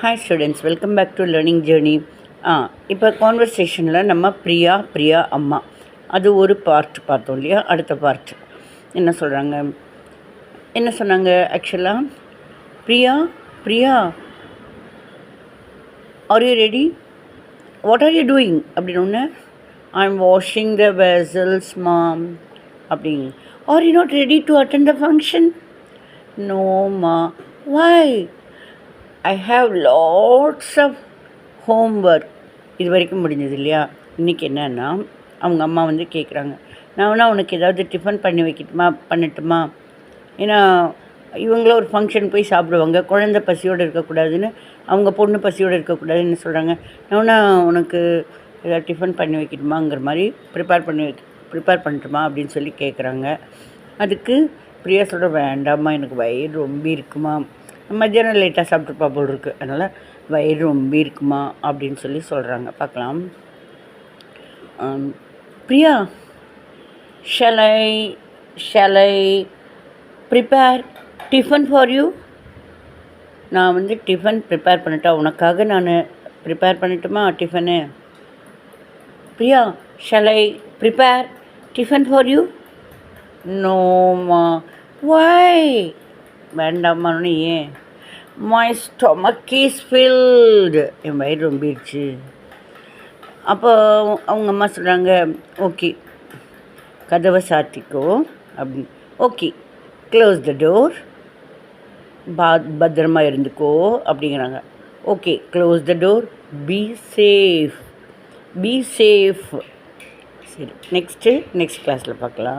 Hi students, welcome back to learning journey. இப்போ கான்வர்சேஷனில் நம்ம பிரியா அம்மா அது ஒரு பார்ட் பார்த்தோம் இல்லையா. அடுத்த பார்ட் என்ன சொன்னாங்க ஆக்சுவலாக, Priya are you ready, what are you doing அப்படின்னு ஒன்று. I am washing the vessels mom அப்படிங்க. Are you not ready to attend the function? No மா. Why? I have lots of homework. இது வரைக்கும் முடிஞ்சது இல்லையா. இன்றைக்கி என்னன்னா, அவங்க அம்மா வந்து கேட்குறாங்க, நான் வேணா உனக்கு ஏதாவது டிஃபன் பண்ணட்டுமா? ஏன்னா இவங்கள ஒரு ஃபங்க்ஷன் போய் சாப்பிடுவாங்க, குழந்தை பசியோடு இருக்கக்கூடாதுன்னு, அவங்க பொண்ணு பசியோடு இருக்கக்கூடாதுன்னு சொல்கிறாங்க. நான் வேணா உனக்கு ஏதாவது டிஃபன் பண்ணி வைக்கட்டுமாங்கிற மாதிரி ப்ரிப்பேர் பண்ணட்டுமா அப்படின்னு சொல்லி கேட்குறாங்க. அதுக்கு பிரியா சொல்கிற, வேண்டாம்மா, எனக்கு வயிறு ரொம்ப இருக்குமா, மத்தியானம் லேட்டாக சாப்பிட்ருப்பா போல் இருக்குது, அதனால் வயிறு ரொம்ப இருக்குமா அப்படின்னு சொல்லி சொல்கிறாங்க. பார்க்கலாம். Priya, shall I prepare tiffin for you? நான் வந்து டிஃபன் ப்ரிப்பேர் பண்ணிட்டா, உனக்காக நான் ப்ரிப்பேர் பண்ணட்டுமா tiffin? Priya, shall I prepare tiffin for you? நோமா. வை? வேண்டாமான்னு. ஏன்? மை ஸ்டொமக் இஸ் ஃபில்டு, என் வயிறு ரொம்பிடுச்சு. அப்போ அவங்க அம்மா சொல்கிறாங்க, ஓகே கதவை சாத்திக்கோ அப்படின்னு. ஓகே, க்ளோஸ் த டோர், பத்திரமா இருந்துக்கோ அப்படிங்கிறாங்க. Okay, close the door, be safe. சரி, நெக்ஸ்ட் கிளாஸில் பார்க்கலாம்.